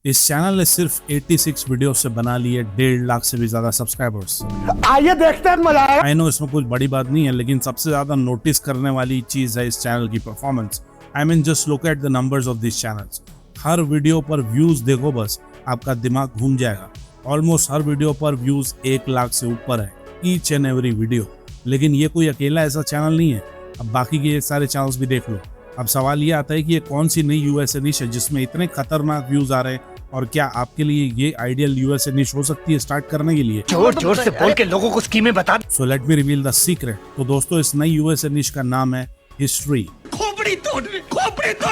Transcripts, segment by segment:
इस चैनल ने सिर्फ 86 वीडियो से बना लिए 1.5 लाख से भी ज्यादा सब्सक्राइबर्स। आइए देखते हैं, मजा आएगा। आई नो इसमें कुछ बड़ी बात नहीं है, लेकिन सबसे ज्यादा नोटिस करने वाली चीज है इस चैनल की performance. I mean just look at the numbers of this channels. Her video पर व्यूज देखो, बस आपका दिमाग घूम जाएगा। ऑलमोस्ट हर वीडियो पर व्यूज 1 लाख से ऊपर है, ईच एंड एवरी वीडियो। लेकिन ये कोई अकेला ऐसा चैनल नहीं है, अब बाकी के सारे चैनल्स भी देख लो। अब सवाल ये आता है कि ये कौन सी नई यूएसए निश है जिसमें इतने खतरनाक व्यूज आ रहे हैं, और क्या आपके लिए ये आइडियल यूएसए निश हो सकती है स्टार्ट करने के लिए? जोर जोर से बोल के लोगों को स्कीमें बता। So let me reveal the secret. तो दोस्तों, इस नई यूएसए निश का नाम है हिस्ट्री। खोपड़ी तोड़।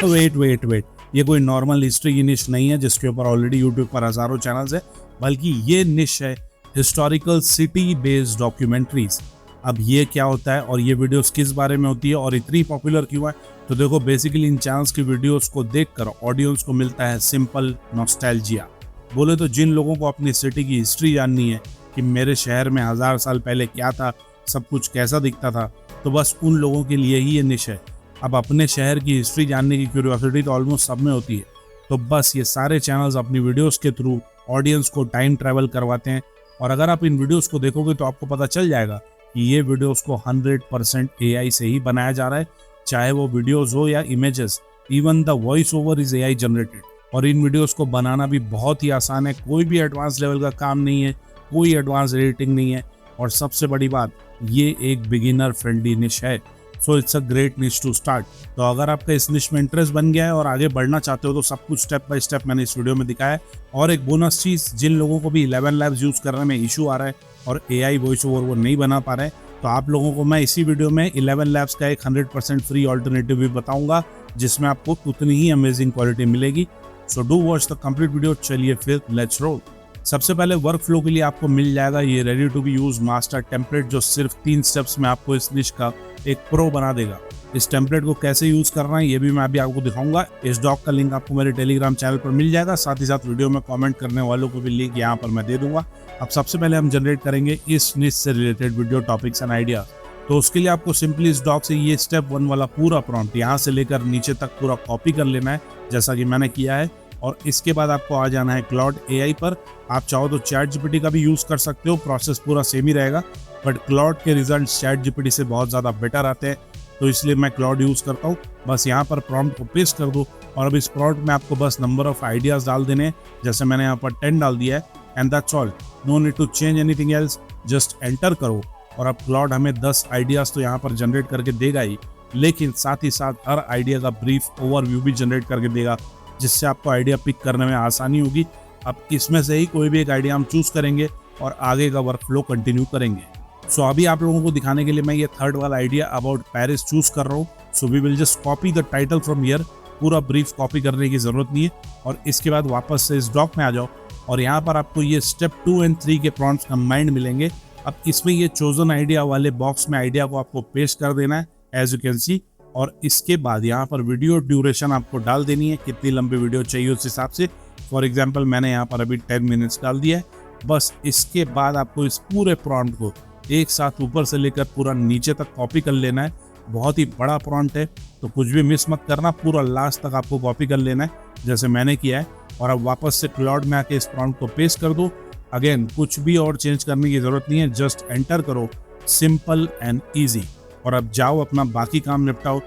वेट, ये कोई नॉर्मल हिस्ट्री की निश नहीं है जिसके ऊपर ऑलरेडी यूट्यूब पर हजारों चैनल्स है, बल्कि ये निश है हिस्टोरिकल सिटी बेस्ड डॉक्यूमेंट्रीज। अब ये क्या होता है और ये वीडियोस किस बारे में होती है और इतनी पॉपुलर क्यों है? तो देखो, बेसिकली इन चैनल्स की वीडियोस को देखकर ऑडियंस को मिलता है सिंपल नॉस्टैल्जिया। बोले तो जिन लोगों को अपनी सिटी की हिस्ट्री जाननी है कि मेरे शहर में 1000 साल पहले क्या था, सब कुछ कैसा दिखता था, तो बस उन लोगों के लिए ही ये निश है। अब अपने शहर की हिस्ट्री जानने की क्यूरियोसिटी तो ऑलमोस्ट सब में होती है, तो बस ये सारे चैनल्स अपनी वीडियोस के थ्रू ऑडियंस को टाइम ट्रैवल करवाते हैं। और अगर आप इन वीडियोस को देखोगे तो आपको पता चल जाएगा कि ये वीडियोस को 100% एआई से ही बनाया जा रहा है, चाहे वो वीडियोस हो या images. Even the voice over is AI generated. और इन वीडियोस को बनाना भी बहुत ही आसान है, कोई भी एडवांस लेवल का काम नहीं है, कोई एडवांस एडिटिंग नहीं है, और सबसे बड़ी बात, ये एक बिगिनर फ्रेंडली निश है। सो इट्स अ ग्रेट निश टू स्टार्ट। तो अगर आपका इस निश में इंटरेस्ट बन गया है और आगे बढ़ना चाहते हो तो सब कुछ स्टेप बाय स्टेप मैंने इस वीडियो में दिखाया है। और एक बोनस चीज, जिन लोगों को भी 11 लैब्स यूज करने में इशू आ रहा है और एआई वॉइस ओवर वो नहीं बना पा रहे हैं, तो आप लोगों को मैं इसी वीडियो में 11 लैब्स का एक 100% फ्री ऑल्टरनेटिव भी बताऊंगा, जिसमें आपको उतनी ही अमेजिंग क्वालिटी मिलेगी। So do watch the complete video. चलिए फिर लेट्स रोल। सबसे पहले वर्क फ्लो के लिए आपको मिल जाएगा ये ready to be use master template, जो सिर्फ 3 स्टेप्स में आपको इस निश का एक प्रो बना देगा। इस टेम्पलेट को कैसे यूज करना है ये भी मैं अभी आपको दिखाऊंगा। इस डॉक का लिंक आपको मेरे टेलीग्राम चैनल पर मिल जाएगा, साथ ही साथ वीडियो में कमेंट करने वालों को भी लिंक यहाँ पर मैं दे दूंगा। अब सबसे पहले हम जनरेट करेंगे इस निश से related video topics and idea. तो उसके लिए आपको सिंपली इस डॉक से ये स्टेप 1 वाला पूरा प्रॉम्प्ट यहाँ से लेकर नीचे तक पूरा कॉपी कर लेना है, जैसा कि मैंने किया है। और इसके बाद आपको आ जाना है क्लॉड एआई पर। आप चाहो तो चैट जीपीटी का भी यूज कर सकते हो, प्रोसेस पूरा सेम ही रहेगा, बट क्लॉड के रिजल्ट चैट जीपीटी से बहुत ज़्यादा बेटर आते हैं, तो इसलिए मैं क्लॉड यूज करता हूँ। बस यहाँ पर प्रॉम्प्ट को पेस्ट कर दो, और अब इस प्रॉम्प्ट में आपको बस नंबर ऑफ आइडियाज डाल देने हैं, जैसे मैंने यहाँ पर 10 डाल दिया है, and that's all. No need to change anything else, just enter करो। और अब क्लॉड हमें 10 आइडियाज तो यहाँ पर जनरेट करके देगा ही, लेकिन साथ ही साथ हर आइडिया का ब्रीफ ओवरव्यू भी जनरेट करके देगा, जिससे आपको आइडिया पिक करने में आसानी होगी। अब इसमें से ही कोई भी एक आइडिया हम चूज करेंगे और आगे का वर्क फ्लो कंटिन्यू करेंगे। सो अभी आप लोगों को दिखाने के लिए मैं ये 3rd वाला आइडिया अबाउट पेरिस चूज कर रहा हूँ। So we will just copy the title from here. पूरा ब्रीफ कॉपी करने की जरूरत नहीं है, और इसके बाद वापस से इस डॉक में आ जाओ, और यहाँ पर आपको ये स्टेप 2 एंड 3 के प्रॉम्प्ट्स कंबाइंड मिलेंगे। अब इसमें ये चोजन आइडिया वाले बॉक्स में आइडिया को आपको पेस्ट कर देना है, एज यू कैन सी। और इसके बाद यहाँ पर वीडियो ड्यूरेशन आपको डाल देनी है, कितनी लंबी वीडियो चाहिए उस हिसाब से। फॉर एग्जांपल मैंने यहाँ पर अभी 10 मिनट्स डाल दिया है। बस इसके बाद आपको इस पूरे प्रॉम्प्ट को एक साथ ऊपर से लेकर पूरा नीचे तक कॉपी कर लेना है। बहुत ही बड़ा प्रॉम्प्ट है, तो कुछ भी मिस मत करना, पूरा लास्ट तक आपको कॉपी कर लेना है, जैसे मैंने किया है। और अब वापस से क्लाउड में आके इस प्रॉम्प्ट को पेस्ट कर दो। अगेन कुछ भी और चेंज करने की जरूरत नहीं है, जस्ट एंटर करो, सिंपल एंड ईजी। और अब जाओ अपना बाकी काम निपटाओ,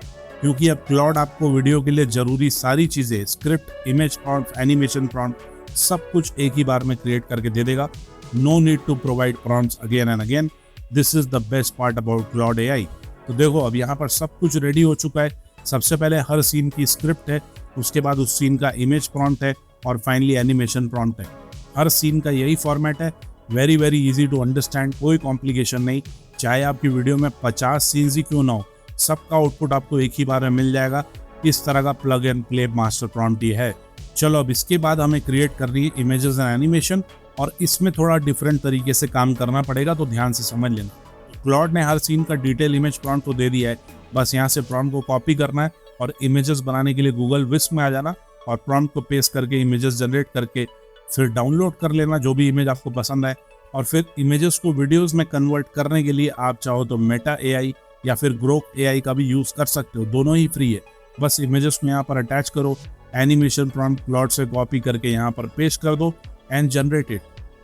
क्योंकि अब क्लाउड आपको वीडियो के लिए जरूरी सारी चीजें, script, image prompt, animation prompt, सब कुछ एक ही बार में क्रिएट करके दे देगा। No need to provide prompts again and again. This is the best part about Claude AI. तो देखो, अब यहाँ पर सब कुछ रेडी हो चुका है। सबसे पहले हर सीन की स्क्रिप्ट है, उसके बाद उस सीन का इमेज प्रॉम्प्ट है, और फाइनली एनिमेशन प्रॉम्प्ट है। हर सीन का यही फॉर्मेट है, वेरी इजी टू अंडरस्टैंड, कोई कॉम्प्लिकेशन नहीं। चाहे आपकी वीडियो में 50 सीन्स ही क्यों ना हो, सबका आउटपुट आपको एक ही बार में मिल जाएगा। इस तरह का plug and play master prompt ही है। चलो, अब इसके बाद हमें क्रिएट करनी है इमेजेस एंड एनिमेशन, और इसमें थोड़ा डिफरेंट तरीके से काम करना पड़ेगा, तो ध्यान से समझ लेना। क्लॉड ने हर सीन का डिटेल इमेज प्रॉम्प्ट तो दे दिया है, बस यहाँ से प्रॉम्प्ट को कॉपी करना है और इमेजेस बनाने के लिए गूगल विस्क में आ जाना, और प्रॉम्प्ट को पेस्ट करके इमेजेस जनरेट करके फिर डाउनलोड कर लेना जो भी इमेज आपको पसंद है। और फिर इमेजेस को वीडियोस में कन्वर्ट करने के लिए आप चाहो तो मेटा एआई या फिर ग्रोक एआई का भी यूज कर सकते हो, दोनों ही फ्री है। बस इमेजेस को यहाँ पर अटैच करो, एनिमेशन प्रॉम्प्ट क्लॉड से कॉपी करके यहाँ पर पेस्ट कर दो एंड जनरेट इट।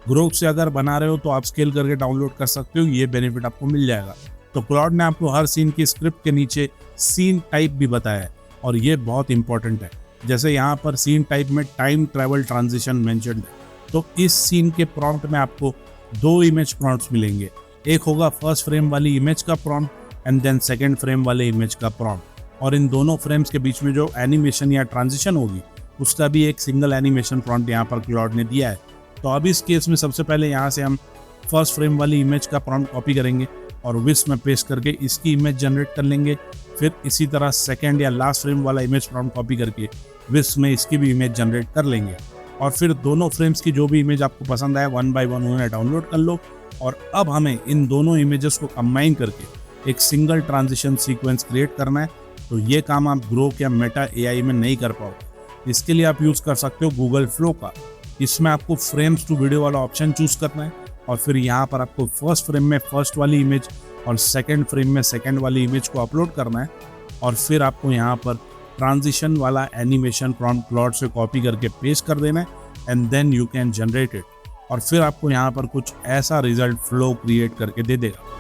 ग्रोक से अगर बना रहे हो तो आप स्केल करके डाउनलोड कर सकते हो, ये बेनिफिट आपको मिल जाएगा। तो क्लॉड ने आपको हर सीन की स्क्रिप्ट के नीचे सीन टाइप भी बताया है और ये बहुत इंपॉर्टेंट है। जैसे यहाँ पर सीन टाइप में टाइम ट्रैवल ट्रांजिशन मेंशन्ड है, तो इस सीन के प्रॉम्प्ट में आपको 2 इमेज प्रॉम्प्ट्स मिलेंगे। एक होगा फर्स्ट फ्रेम वाली इमेज का prompt and then second frame वाले इमेज का प्रॉम्प्ट, और इन दोनों फ्रेम्स के बीच में जो एनिमेशन या ट्रांजिशन होगी उसका भी एक सिंगल एनिमेशन प्रॉम्प्ट यहाँ पर क्लॉड ने दिया है। तो अब इस केस में सबसे पहले यहाँ से हम फर्स्ट फ्रेम वाली इमेज का प्रॉम्प्ट कॉपी करेंगे और विस में पेस्ट करके इसकी इमेज जनरेट कर लेंगे। फिर इसी तरह सेकेंड या लास्ट फ्रेम वाला इमेज प्रॉम्प्ट कॉपी करके विस में इसकी भी इमेज जनरेट कर लेंगे और फिर दोनों फ्रेम्स की जो भी इमेज आपको पसंद आए 1 बाय 1 उन्हें डाउनलोड कर लो। और अब हमें इन दोनों इमेजेस को कंबाइन करके एक सिंगल ट्रांजिशन सीक्वेंस क्रिएट करना है। तो ये काम आप ग्रोक या मेटा एआई में नहीं कर पाओगे। इसके लिए आप यूज़ कर सकते हो गूगल फ्लो का। इसमें आपको फ्रेम्स टू वीडियो वाला ऑप्शन चूज करना है और फिर यहाँ पर आपको फर्स्ट फ्रेम में फर्स्ट वाली इमेज और सेकंड फ्रेम में सेकंड वाली इमेज को अपलोड करना है और फिर आपको यहाँ पर ट्रांजिशन वाला एनिमेशन प्रॉम्प्ट क्लॉड से कॉपी करके पेस्ट कर देना है and then you can generate it, और फिर आपको यहाँ पर कुछ ऐसा रिजल्ट फ्लो क्रिएट करके दे देगा।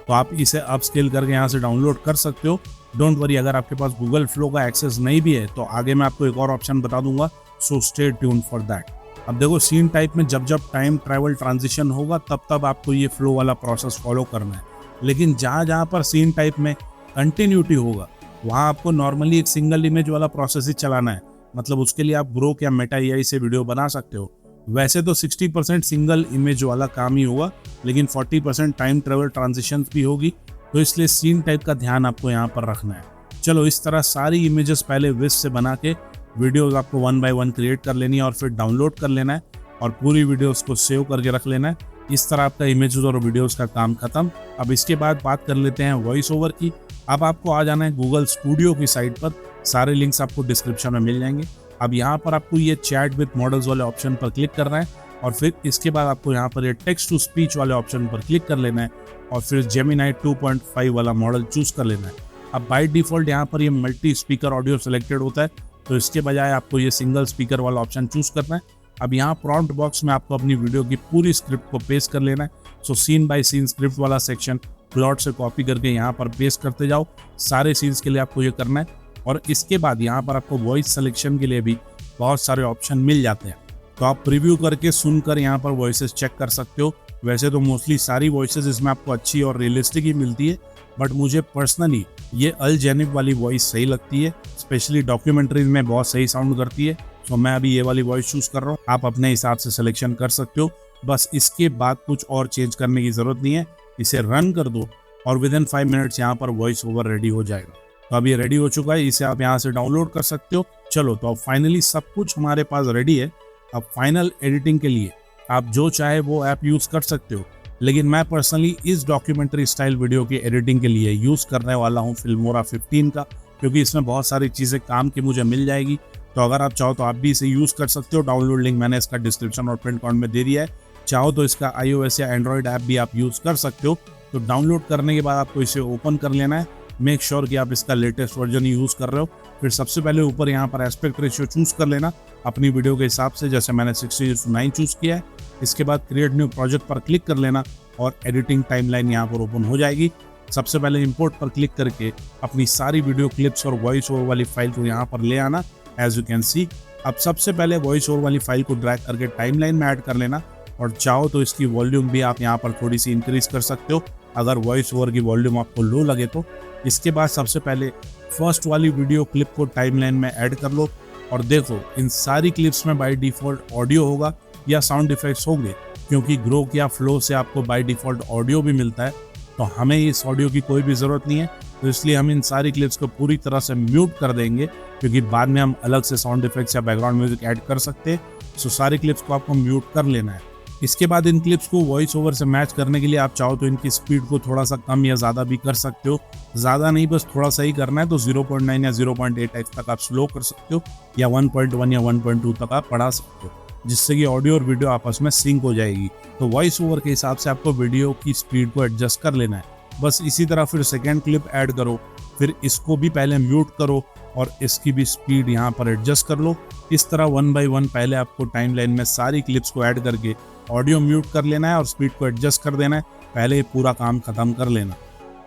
तो आप इसे अपस्केल करके यहाँ से डाउनलोड कर सकते हो। डोंट वरी, अगर आपके पास गूगल फ्लो का एक्सेस नहीं भी है तो आगे मैं आपको एक और ऑप्शन बता दूंगा, so stay tuned for that. अब देखो, सीन टाइप में जब जब टाइम ट्रैवल ट्रांजिशन होगा तब तब आपको ये फ्लो वाला प्रोसेस फॉलो करना है, लेकिन जहाँ जहाँ पर सीन टाइप में कंटिन्यूटी होगा वहाँ आपको नॉर्मली एक सिंगल इमेज वाला प्रोसेस ही चलाना है। मतलब उसके लिए आप ग्रोक या मेटा एआई से वीडियो बना सकते हो। वैसे तो 60% सिंगल इमेज वाला काम ही होगा, लेकिन 40% टाइम ट्रैवल ट्रांजिशन भी होगी, तो इसलिए सीन टाइप का ध्यान आपको यहाँ पर रखना है। चलो, इस तरह सारी इमेजेस पहले विस से बना के वीडियोस आपको 1 बाय 1 क्रिएट कर लेनी है और फिर डाउनलोड कर लेना है और पूरी वीडियोस को सेव करके रख लेना है। इस तरह आपका इमेजेस और वीडियोस का काम खत्म। अब इसके बाद बात कर लेते हैं वॉइस ओवर की। अब आपको आ जाना है गूगल स्टूडियो की साइट पर, सारे लिंक्स आपको डिस्क्रिप्शन में मिल जाएंगे। अब यहाँ पर आपको ये चैट विद मॉडल्स वाले ऑप्शन पर क्लिक करना है और फिर इसके बाद आपको यहाँ पर ये टेक्स्ट टू स्पीच वाले ऑप्शन पर क्लिक कर लेना है और फिर जेमिनी 2.5 वाला मॉडल चूज कर लेना है। अब बाय डिफॉल्ट यहाँ पर ये मल्टी स्पीकर ऑडियो सेलेक्टेड होता है, तो इसके बजाय आपको ये सिंगल स्पीकर वाला ऑप्शन चूज करना है। अब यहाँ प्रॉम्प्ट बॉक्स में आपको अपनी वीडियो की पूरी स्क्रिप्ट को पेस्ट कर लेना है। So scene by scene script वाला सेक्शन क्लॉड से कॉपी करके यहाँ पर पेस्ट करते जाओ। सारे सीन्स के लिए आपको ये करना है और इसके बाद यहाँ पर आपको वॉइस सिलेक्शन के लिए भी बहुत सारे ऑप्शन मिल जाते हैं, तो आप प्रीव्यू करके सुनकर यहाँ पर वॉइसेस चेक कर सकते हो। वैसे तो मोस्टली सारी वॉइसेस इसमें आपको अच्छी और रियलिस्टिक ही मिलती है, बट मुझे पर्सनली ये अल जैनिब वाली वॉइस सही लगती है, स्पेशली डॉक्यूमेंट्रीज में बहुत सही साउंड करती है। तो मैं अभी ये वाली वॉइस चूज कर रहा हूँ, आप अपने हिसाब से सिलेक्शन कर सकते हो। बस इसके बाद कुछ और चेंज करने की जरूरत नहीं है, इसे रन कर दो और विद इन 5 मिनट्स यहाँ पर वॉइस ओवर रेडी हो जाएगा। तो अब ये रेडी हो चुका है, इसे आप यहाँ से डाउनलोड कर सकते हो। चलो, तो अब फाइनली सब कुछ हमारे पास रेडी है। अब फाइनल एडिटिंग के लिए आप जो चाहे वो ऐप यूज कर सकते हो, लेकिन मैं पर्सनली इस डॉक्यूमेंट्री स्टाइल वीडियो की एडिटिंग के लिए यूज करने वाला हूँ फिल्मोरा 15 का, क्योंकि इसमें बहुत सारी चीज़ें काम की मुझे मिल जाएगी। तो अगर आप चाहो तो आप भी इसे यूज कर सकते हो। डाउनलोड लिंक मैंने इसका डिस्क्रिप्शन और पिन कमेंट में दे दिया है। चाहो तो इसका iOS या एंड्रॉइड ऐप भी आप यूज कर सकते हो। तो डाउनलोड करने के बाद आपको इसे ओपन कर लेना है। मेक श्योर कि आप इसका लेटेस्ट वर्जन ही यूज कर रहे हो। फिर सबसे पहले ऊपर यहाँ पर एस्पेक्ट रेशियो चूज कर लेना अपनी वीडियो के हिसाब से, जैसे मैंने 60:9 चूज किया है। इसके बाद क्रिएट न्यू प्रोजेक्ट पर क्लिक कर लेना और एडिटिंग टाइमलाइन यहाँ पर ओपन हो जाएगी। सबसे पहले इंपोर्ट पर क्लिक करके अपनी सारी वीडियो क्लिप्स और वॉइस ओवर वाली फाइल को यहाँ पर ले आना, एज यू कैन सी। अब सबसे पहले वॉइस ओवर वाली फाइल को ड्रैग करके टाइमलाइन में ऐड कर लेना और चाहो तो इसकी वॉल्यूम भी आप यहाँ पर थोड़ी सी इंक्रीज कर सकते हो अगर वॉइस ओवर की वॉल्यूम आपको लो लगे तो। इसके बाद सबसे पहले फर्स्ट वाली वीडियो क्लिप को टाइमलाइन में ऐड कर लो और देखो इन सारी क्लिप्स में बाय डिफॉल्ट ऑडियो होगा या साउंड इफेक्ट्स होंगे, क्योंकि ग्रोक या फ्लो से आपको बाय डिफॉल्ट ऑडियो भी मिलता है। तो हमें इस ऑडियो की कोई भी ज़रूरत नहीं है, तो इसलिए हम इन सारी क्लिप्स को पूरी तरह से म्यूट कर देंगे, क्योंकि बाद में हम अलग से साउंड इफेक्ट्स या बैकग्राउंड म्यूजिक ऐड कर सकते हैं। सो सारी क्लिप्स को आपको म्यूट कर लेना है। इसके बाद इन क्लिप्स को वॉइस ओवर से मैच करने के लिए आप चाहो तो इनकी स्पीड को थोड़ा सा कम या ज़्यादा भी कर सकते हो। ज़्यादा नहीं, बस थोड़ा सा ही करना है। तो 0.9 या 0.8x तक आप स्लो कर सकते हो या 1.1 या 1.2 तक आप बढ़ा सकते हो, जिससे कि ऑडियो और वीडियो आपस में सिंक हो जाएगी। तो वॉइस ओवर के हिसाब से आपको वीडियो की स्पीड को एडजस्ट कर लेना है। बस इसी तरह फिर सेकेंड क्लिप ऐड करो, फिर इसको भी पहले म्यूट करो और इसकी भी स्पीड यहाँ पर एडजस्ट कर लो। इस तरह 1 बाय 1 पहले आपको टाइमलाइन में सारी क्लिप्स को ऐड करके ऑडियो म्यूट कर लेना है और स्पीड को एडजस्ट कर देना है। पहले ये पूरा काम खत्म कर लेना।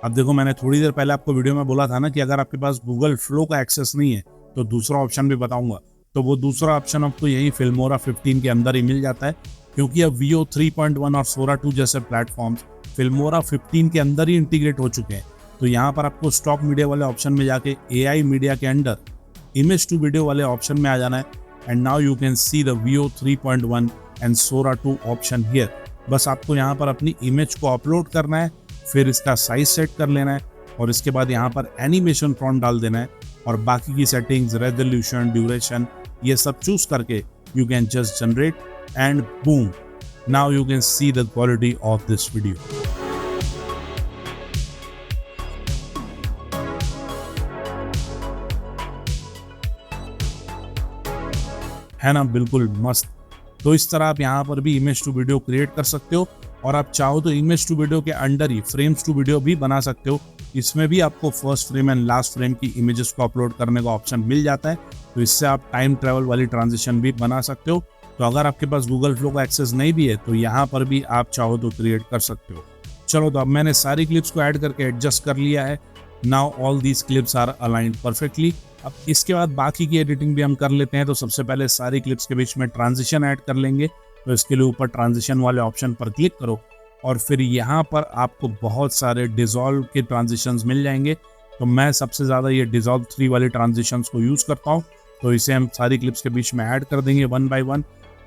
अब देखो, मैंने थोड़ी देर पहले आपको वीडियो में बोला था ना कि अगर आपके पास गूगल फ्लो का एक्सेस नहीं है तो दूसरा ऑप्शन भी बताऊंगा। तो वो दूसरा ऑप्शन आपको यही फिल्मोरा 15 के अंदर ही मिल जाता है, क्योंकि अब Veo 3.1 और Sora 2 जैसे प्लेटफॉर्म्स फिल्मोरा 15 के अंदर ही इंटीग्रेट हो चुके हैं। तो यहाँ पर आपको स्टॉक मीडिया वाले ऑप्शन में जाके AI मीडिया के अंडर इमेज टू वीडियो वाले ऑप्शन में आ जाना है। And now you can see the Veo 3.1 and Sora 2 option here. बस आपको यहाँ पर अपनी इमेज को अपलोड करना है, फिर इसका साइज सेट कर लेना है और इसके बाद यहाँ पर एनिमेशन प्रॉम्प्ट डाल देना है और बाकी की सेटिंग्स, रेजोल्यूशन, ड्यूरेशन, ये सब चूज करके you can just generate and boom, now you can see the quality of this video. है ना, बिल्कुल मस्त। तो इस तरह आप यहाँ पर भी इमेज टू वीडियो क्रिएट कर सकते हो और आप चाहो तो इमेज टू वीडियो के अंडर ही फ्रेम्स टू वीडियो भी बना सकते हो। इसमें भी आपको first frame and last frame की इमेजेस को अपलोड करने का ऑप्शन मिल जाता है। तो इससे आप टाइम ट्रैवल वाली ट्रांजिशन भी बना सकते हो। तो अगर आपके पास गूगल फ्लो का एक्सेस नहीं भी है तो यहाँ पर भी आप चाहो तो क्रिएट कर सकते हो। चलो, तो अब मैंने सारी क्लिप्स को ऐड करके एडजस्ट कर लिया है। Now all these clips are aligned perfectly. अब इसके बाद बाकी की एडिटिंग भी हम कर लेते हैं। तो सबसे पहले सारी क्लिप्स के बीच में ट्रांजिशन ऐड कर लेंगे। तो इसके लिए ऊपर ट्रांजिशन वाले ऑप्शन पर क्लिक करो और फिर यहाँ पर आपको बहुत सारे डिसॉल्व के ट्रांजिशंस मिल जाएंगे। तो मैं सबसे ज़्यादा ये डिसॉल्व 3 वाले ट्रांजिशंस को यूज़ करता हूँ। तो इसे हम सारी क्लिप्स के बीच में ऐड कर देंगे 1 बाय 1।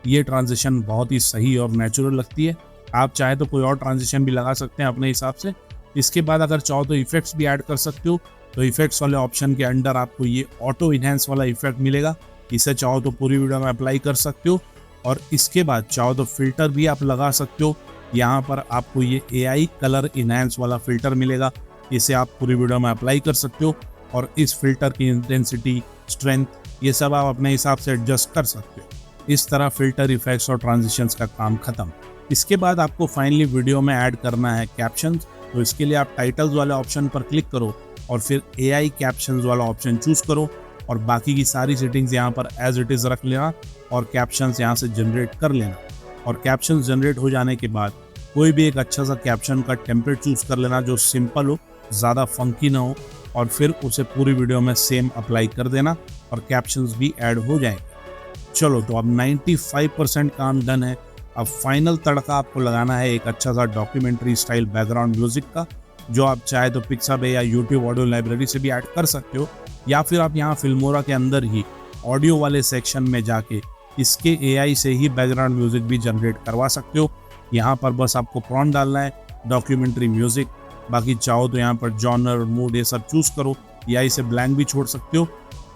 ये ट्रांजिशन बहुत ही सही और नेचुरल लगती है। आप चाहे तो कोई और ट्रांजिशन भी लगा सकते हैं अपने हिसाब से। इसके बाद अगर चाहो तो इफेक्ट्स भी ऐड कर सकते हो। तो इफेक्ट्स वाले ऑप्शन के अंडर आपको ये ऑटो इनहेंस वाला इफेक्ट मिलेगा। इसे चाहो तो पूरी वीडियो में अप्लाई कर सकते हो और इसके बाद चाहो तो फिल्टर भी आप लगा सकते हो। यहाँ पर आपको ये AI कलर इनहेंस वाला फिल्टर मिलेगा। इसे आप पूरी वीडियो में अप्लाई कर सकते हो और इस फिल्टर की इंटेंसिटी, स्ट्रेंथ, ये सब आप अपने हिसाब से एडजस्ट कर सकते हो। इस तरह फिल्टर, इफेक्ट्स और ट्रांजिशंस का काम खत्म। इसके बाद आपको फाइनली वीडियो में ऐड करना है कैप्शंस। तो इसके लिए आप टाइटल्स वाले ऑप्शन पर क्लिक करो और फिर AI कैप्शंस वाला ऑप्शन चूज करो और बाकी की सारी सेटिंग्स यहाँ पर एज इट इज़ रख लेना और कैप्शंस यहाँ से जनरेट कर लेना। और कैप्शंस जनरेट हो जाने के बाद कोई भी एक अच्छा सा कैप्शन का टेम्पलेट चूज कर लेना जो सिंपल हो, ज़्यादा फंकी ना हो, और फिर उसे पूरी वीडियो में सेम अप्लाई कर देना और कैप्शंस भी ऐड हो जाएंगे। चलो, तो अब 95% काम डन है। अब फाइनल तड़का आपको लगाना है एक अच्छा सा डॉक्यूमेंट्री स्टाइल बैकग्राउंड म्यूजिक का, जो आप चाहे तो पिक्साबे या यूट्यूब ऑडियो लाइब्रेरी से भी ऐड कर सकते हो, या फिर आप यहाँ फिल्मोरा के अंदर ही ऑडियो वाले सेक्शन में जाके इसके AI से ही बैकग्राउंड म्यूजिक भी जनरेट करवा सकते हो। यहाँ पर बस आपको प्रॉम्प्ट डालना है डॉक्यूमेंट्री म्यूजिक। बाकी चाहो तो यहाँ पर जॉनर, मूड, ये सब चूज करो या इसे ब्लैंक भी छोड़ सकते हो।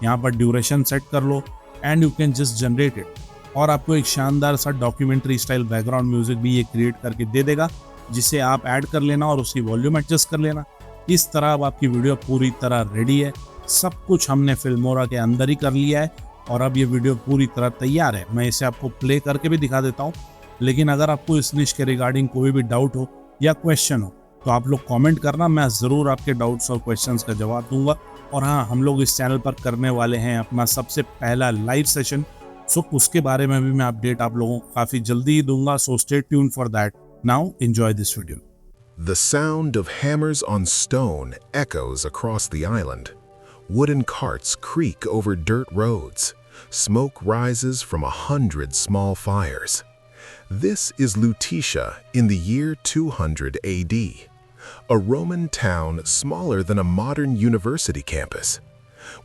यहाँ पर ड्यूरेशन सेट कर लो and you can just generate it और आपको एक शानदार सा डॉक्यूमेंट्री स्टाइल बैकग्राउंड म्यूजिक भी ये क्रिएट करके दे देगा, जिसे आप ऐड कर लेना और उसकी वॉल्यूम एडजस्ट कर लेना। इस तरह अब आपकी वीडियो पूरी तरह रेडी है। सब कुछ हमने फिल्मोरा के अंदर ही कर लिया है और अब ये वीडियो पूरी तरह तैयार है। मैं इसे आपको प्ले करके भी दिखा देता हूँ, लेकिन अगर आपको इस निश के रिगार्डिंग कोई भी डाउट हो या क्वेश्चन हो तो आप लोग कमेंट करना, मैं ज़रूर आपके डाउट्स और क्वेश्चंस का जवाब दूंगा। और हाँ, हम लोग इस चैनल पर करने वाले हैं अपना सबसे पहला लाइव सेशन, सो उसके बारे में भी मैं अपडेट आप लोगों को काफ़ी जल्दी ही दूंगा। So stay tune for that. Now enjoy this video. The sound of hammers on stone echoes across the island. Wooden carts creak over dirt roads. Smoke rises from 100 small fires. This is Lutetia in the year 200 AD, a Roman town smaller than a modern university campus.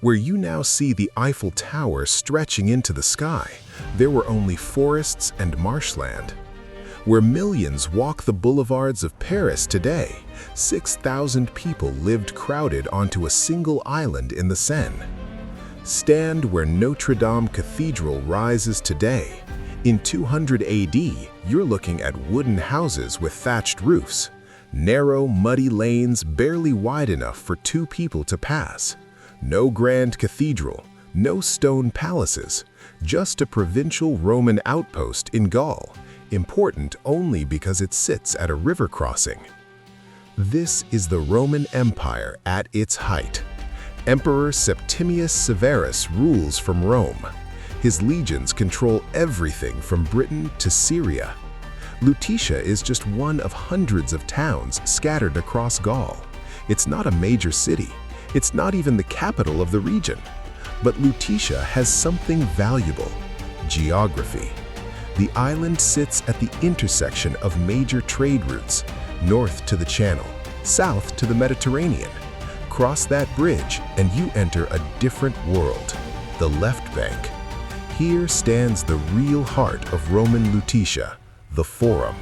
Where you now see the Eiffel Tower stretching into the sky, there were only forests and marshland. Where millions walk the boulevards of Paris today, 6,000 people lived crowded onto a single island in the Seine. Stand where Notre Dame Cathedral rises today. In 200 AD, you're looking at wooden houses with thatched roofs, narrow, muddy lanes barely wide enough for 2 people to pass. No grand cathedral, no stone palaces, just a provincial Roman outpost in Gaul, important only because it sits at a river crossing. This is the Roman Empire at its height. Emperor Septimius Severus rules from Rome. His legions control everything from Britain to Syria. Lutetia is just one of hundreds of towns scattered across Gaul. It's not a major city. It's not even the capital of the region. But Lutetia has something valuable: geography. The island sits at the intersection of major trade routes, north to the Channel, south to the Mediterranean. Cross that bridge and you enter a different world, the left bank. Here stands the real heart of Roman Lutetia, the Forum.